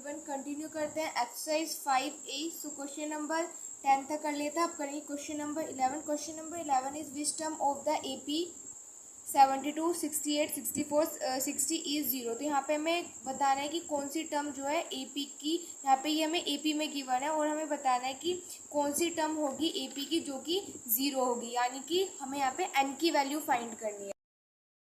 अपन continue करते हैं exercise 5A। So question number 10 तक कर लेते हैं। अब करेंगे question number 11। Question number 11 is which term of the AP 72, 68, 64, 60 is 0। तो यहाँ पे हमें बताना है कि कौन सी टर्म जो है AP की, यहाँ पे ये हमें AP में गिवन है और हमें बताना है कि कौन सी टर्म होगी AP की जो कि 0 होगी, यानी कि हमें यहाँ पे n की वैल्यू फाइंड करनी है।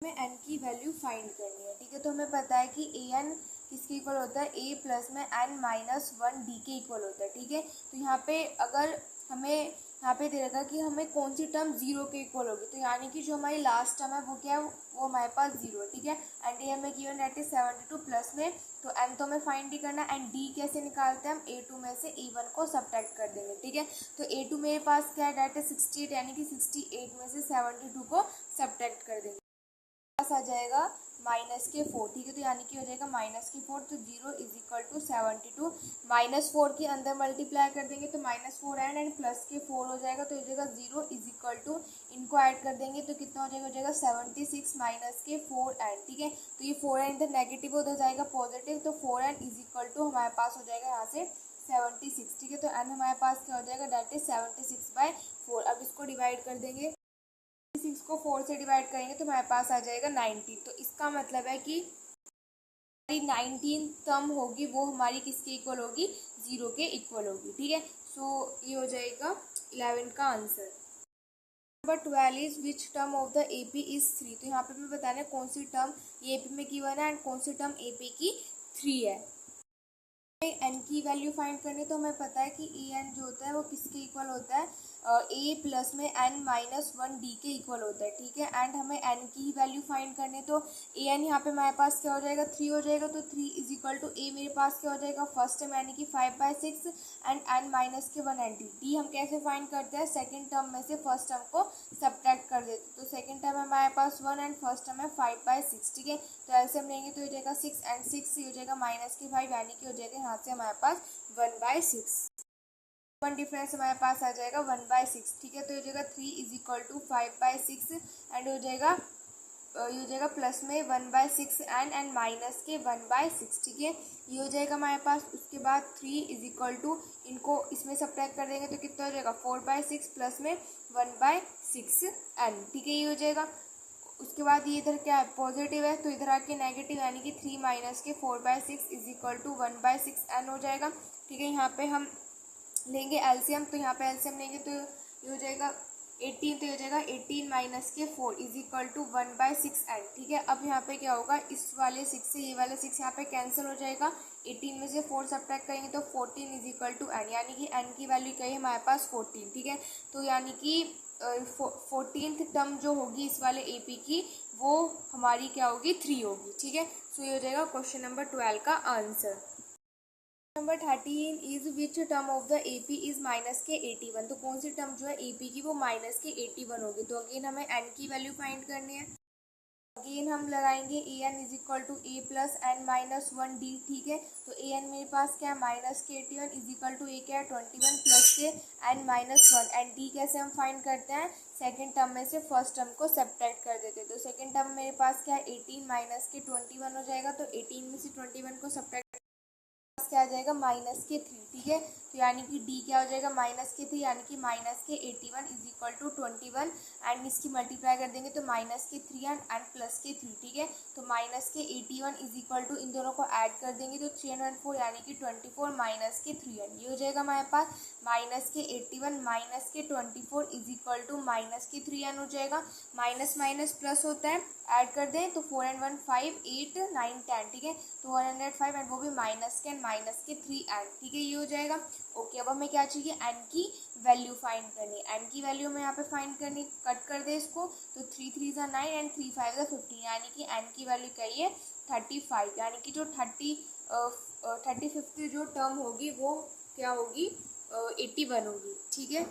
हमें n की वैल्यू फाइंड करनी है, ठीक है। तो हमें पता है कि an किसके इक्वल होता है, a प्लस में n माइनस 1d के इक्वल होता है, ठीक है। तो यहाँ पे अगर हमें यहाँ पे दे रखा कि हमें कौन सी टर्म 0 के इक्वल होगी, तो यानी कि जो हमारी लास्ट टर्म है वो क्या है, वो हमारे पास 0 है, ठीक है। एंड ये हमें गिवन रहती है 72 प्लस में, तो n तो हमें फाइंड ही करना है। एंड d कैसे निकालते हैं, हम a2 में से a1 को सब्ट्रैक्ट कर देंगे, ठीक है। तो a2 मेरे पास क्या है, डायरेक्ट है 68, यानी कि 68 में से 72 को सब्ट्रैक्ट कर देंगे, पास आ जाएगा -4, ठीक है। तो यानी कि हो जाएगा -4, तो 0 इज इक्वल टू 72 -4 के अंदर मल्टीप्लाई कर देंगे तो -4 एंड प्लस के 4 हो जाएगा, तो हो जाएगा 0 इज इक्वल टू, इनको ऐड कर देंगे तो कितना हो जाएगा 76 माइनस के 4 एंड, ठीक है। तो ये 4 एंड इधर नेगेटिव हो जाएगा पॉजिटिव, तो 4 एंड इज इक्वल टू हमारे पास हो जाएगा यहाँ से 76, ठीक है। तो एन हमारे पास क्या हो जाएगा, डेट इज 76/4। अब इसको डिवाइड कर देंगे, 6 को 4 से डिवाइड करेंगे तो हमारे पास आ जाएगा 19। तो इसका मतलब है कि हमारी 19 टर्म होगी वो हमारी किसके इक्वल होगी, 0 के इक्वल होगी, ठीक है। सो ये हो जाएगा 11 का answer. Number 12 is which term of the AP is 3। तो यहाँ पे हमें बताना है कौन सी टर्म ये AP में गिवन है एंड कौन सी टर्म AP की 3 है। n की वैल्यू फाइंड करनी, तो हमें पता है कि an जो होता है वो किसके इक्वल होता है, a प्लस में n माइनस 1d के इक्वल होता है, ठीक है। एंड हमें n की ही वैल्यू फाइंड करनी, तो an यहाँ पे हमारे पास क्या हो जाएगा, 3 हो जाएगा, तो 3 इज इक्वल टू a मेरे पास क्या हो जाएगा फर्स्ट टर्म यानी कि 5/6 एंड n माइनस के 1 एंड d हम कैसे फाइंड करते हैं, सेकेंड टर्म में से फर्स्ट टर्म को सब्ट्रैक्ट कर देते हैं। तो सेकेंड टर्म हमारे पास 1 एंड फर्स्ट टर्म है 5/6, ठीक है। तो ऐसे हम लेंगे तो हो जाएगा 6 एंड 6 हो जाएगा -5, यानी कि हो जाएगा यहाँ से हमारे पास 1/6, 1 डिफरेंस हमारे पास आ जाएगा 1/6, ठीक है। तो हो जाएगा 3 इज इक्वल टू 5/6 एंड हो जाएगा ये हो जाएगा प्लस में 1/6 एंड माइनस के 1/6, ठीक है। ये हो जाएगा हमारे पास। उसके बाद 3 इज इक्वल टू, इनको इसमें सब्ट्रैक्ट कर देंगे तो कितना हो जाएगा 4/6 प्लस में 1/6 एन, ठीक है। ये हो जाएगा। उसके बाद ये इधर क्या है, पॉजिटिव है, तो इधर आके नेगेटिव, यानी कि 3 माइनस के 4/6 इज इक्वल टू 1/6 एन हो जाएगा, ठीक है। यहाँ पे हम लेंगे एलसीएम, तो यहाँ पे एलसीएम लेंगे तो ये हो जाएगा 18, तो ये हो जाएगा 18 माइनस के 4 इज इक्वल टू 1/6 एन, ठीक है। अब यहाँ पे क्या होगा, इस वाले 6 से ये वाला 6 यहाँ पे कैंसिल हो जाएगा, 18 में से 4 सब्ट्रैक्ट करेंगे तो 14 इज इक्वल टू एन, यानी कि एन की वैल्यू क्या है हमारे पास 14, ठीक है। तो यानी कि 14th टर्म जो होगी इस वाले AP की वो हमारी क्या होगी, 3 होगी, ठीक है। सो ये हो जाएगा क्वेश्चन नंबर 12 का answer. Number 13 is which term of the AP is minus के 81। तो कौन सी टर्म जो है AP की वो माइनस के 81 होगी। तो अगेन हमें n की वैल्यू फाइंड करनी है। अगेन हम लगाएंगे an is equal to a plus n minus 1d, ठीक है। तो an मेरे पास क्या है माइनस के 81 इज इक्वल टू a क्या है 21 प्लस के एन माइनस 1 एंड d कैसे हम फाइंड करते हैं, सेकेंड टर्म में से फर्स्ट टर्म को सब्ट्रैक्ट कर देते हैं। तो सेकेंड टर्म मेरे पास क्या है 18 माइनस के 21 हो जाएगा, तो 18 में से 21 को सब्ट्रैक्ट क्या आ जाएगा -3, ठीक है। तो यानी कि d क्या हो जाएगा -3, यानी कि -81 इज इक्वल टू 21 एंड इसकी मल्टीप्लाई कर देंगे तो -3 एंड प्लस के 3, ठीक है। तो -81 इज इक्वल टू इन दोनों को ऐड कर देंगे तो 3 एंड 4 यानी कि 24 -3 ये हो जाएगा हमारे पास -81 -24 इज इक्वल टू -3 हो जाएगा। माइनस माइनस प्लस होता है, ऐड कर दें तो 4 एंड 1 5 8 9 10, ठीक है। तो 105 एंड वो भी -3 एंड, ठीक है। ये हो जाएगा। ओके, अब हमें क्या चाहिए, n की वैल्यू फाइंड करनी है। n की वैल्यू हमें यहाँ पे फाइंड करनी, कट कर दे इसको तो 3 3 ज़ा 9 एंड 3 5 ज़ा 15, यानी कि n की वैल्यू क्या है 35, यानी कि जो 35th जो टर्म होगी वो क्या होगी 81 होगी, ठीक है।